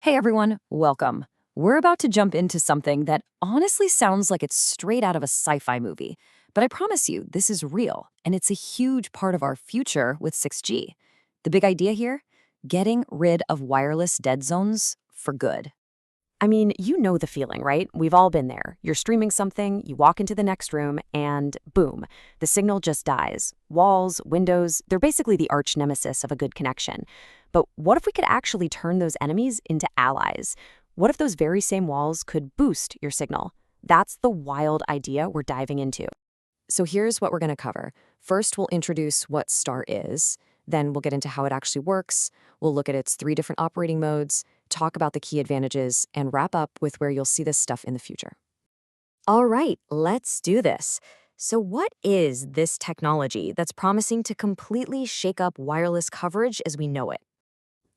Hey everyone, welcome. We're about to jump into something that honestly sounds like it's straight out of a sci-fi movie. But I promise you, this is real, and it's a huge part of our future with 6G. The big idea here? Getting rid of wireless dead zones for good. I mean, you know the feeling, right? We've all been there. You're streaming something, you walk into the next room, and boom, the signal just dies. Walls, windows, they're basically the arch nemesis of a good connection. But what if we could actually turn those enemies into allies? What if those very same walls could boost your signal? That's the wild idea we're diving into. So here's what we're going to cover. First, we'll introduce what STAR is. Then we'll get into how it actually works. We'll look at its 3 different operating modes, talk about the key advantages, and wrap up with where you'll see this stuff in the future. All right, let's do this. So what is this technology that's promising to completely shake up wireless coverage as we know it?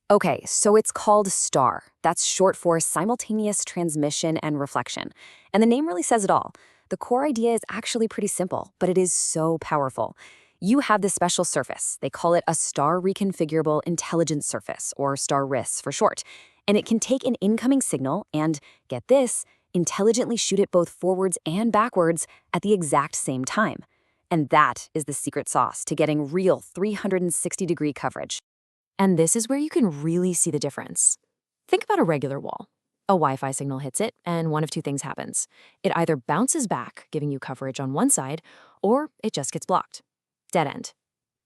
Okay, so it's called STAR. That's short for Simultaneous Transmission and Reflection. And the name really says it all. The core idea is actually pretty simple, but it is so powerful. You have this special surface. They call it a star reconfigurable intelligent surface, or STAR-RIS for short. And it can take an incoming signal and, get this, intelligently shoot it both forwards and backwards at the exact same time. And that is the secret sauce to getting real 360-degree coverage. And this is where you can really see the difference. Think about a regular wall. A Wi-Fi signal hits it, and one of two things happens. It either bounces back, giving you coverage on one side, or it just gets blocked. Dead end.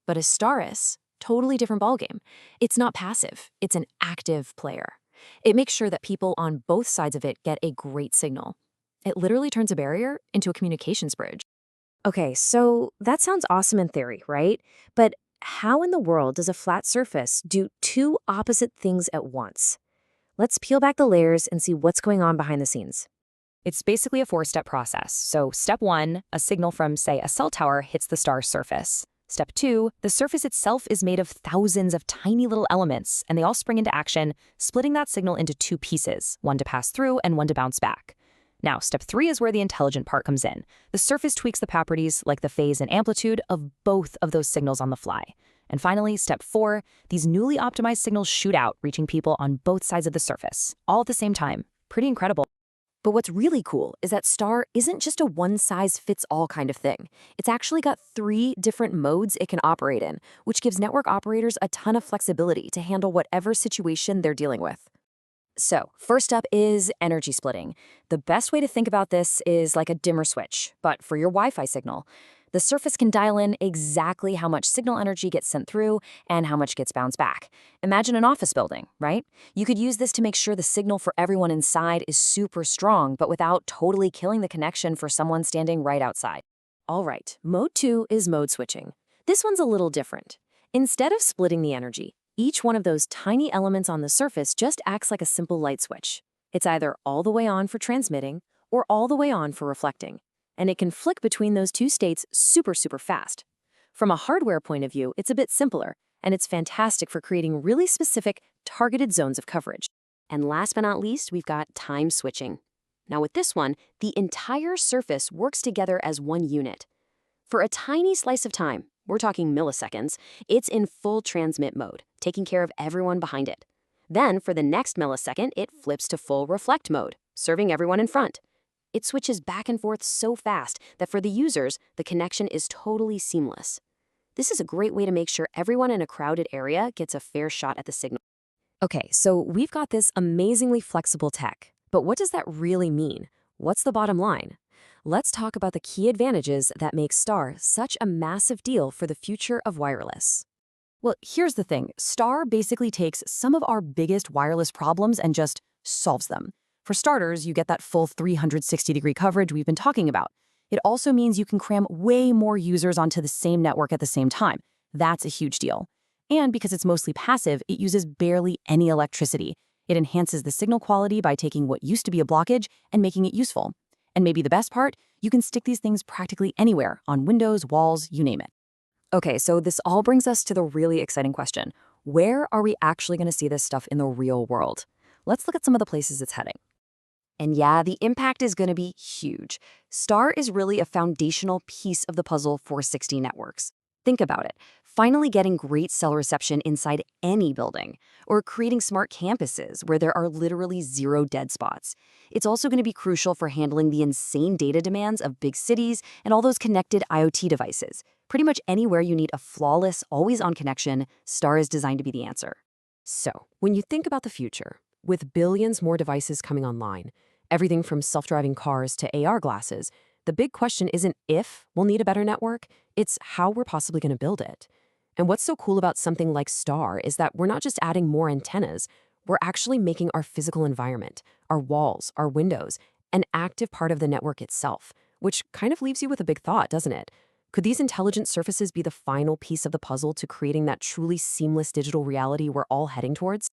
But a STAR-RIS, totally different ballgame. It's not passive, it's an active player. It makes sure that people on both sides of it get a great signal. It literally turns a barrier into a communications bridge. Okay, so that sounds awesome in theory, right? But how in the world does a flat surface do two opposite things at once? Let's peel back the layers and see what's going on behind the scenes. It's basically a 4-step process. So step 1, a signal from, say, a cell tower hits the star's surface. Step 2, the surface itself is made of thousands of tiny little elements, and they all spring into action, splitting that signal into 2 pieces, one to pass through and one to bounce back. Now, step 3 is where the intelligent part comes in. The surface tweaks the properties, like the phase and amplitude, of both of those signals on the fly. And finally, step 4, these newly optimized signals shoot out, reaching people on both sides of the surface, all at the same time. Pretty incredible. But what's really cool is that STAR isn't just a one-size-fits-all kind of thing. It's actually got 3 different modes it can operate in, which gives network operators a ton of flexibility to handle whatever situation they're dealing with. So, first up is energy splitting. The best way to think about this is like a dimmer switch, but for your Wi-Fi signal. The surface can dial in exactly how much signal energy gets sent through and how much gets bounced back. Imagine an office building, right? You could use this to make sure the signal for everyone inside is super strong, but without totally killing the connection for someone standing right outside. All right, mode 2 is mode switching. This one's a little different. Instead of splitting the energy, each one of those tiny elements on the surface just acts like a simple light switch. It's either all the way on for transmitting or all the way on for reflecting. And it can flick between those 2 states super fast. From a hardware point of view, it's a bit simpler, and it's fantastic for creating really specific, targeted zones of coverage. And last but not least, we've got time switching. Now with this one, the entire surface works together as one unit. For a tiny slice of time, we're talking milliseconds, it's in full transmit mode, taking care of everyone behind it. Then, for the next millisecond, it flips to full reflect mode, serving everyone in front. It switches back and forth so fast that for the users, the connection is totally seamless. This is a great way to make sure everyone in a crowded area gets a fair shot at the signal. Okay, so we've got this amazingly flexible tech, but what does that really mean? What's the bottom line? Let's talk about the key advantages that make STAR such a massive deal for the future of wireless. Well, here's the thing. STAR basically takes some of our biggest wireless problems and just solves them. For starters, you get that full 360-degree coverage we've been talking about. It also means you can cram way more users onto the same network at the same time. That's a huge deal. And because it's mostly passive, it uses barely any electricity. It enhances the signal quality by taking what used to be a blockage and making it useful. And maybe the best part, you can stick these things practically anywhere, on windows, walls, you name it. Okay, so this all brings us to the really exciting question. Where are we actually going to see this stuff in the real world? Let's look at some of the places it's heading. And yeah, the impact is going to be huge. STAR is really a foundational piece of the puzzle for 6G networks. Think about it. finally getting great cell reception inside any building, or creating smart campuses where there are literally zero dead spots. It's also going to be crucial for handling the insane data demands of big cities and all those connected IoT devices. Pretty much anywhere you need a flawless, always-on connection, STAR is designed to be the answer. So, when you think about the future, with billions more devices coming online, everything from self-driving cars to AR glasses, the big question isn't if we'll need a better network, it's how we're possibly going to build it. And what's so cool about something like STAR is that we're not just adding more antennas, we're actually making our physical environment, our walls, our windows, an active part of the network itself, which kind of leaves you with a big thought, doesn't it? Could these intelligent surfaces be the final piece of the puzzle to creating that truly seamless digital reality we're all heading towards?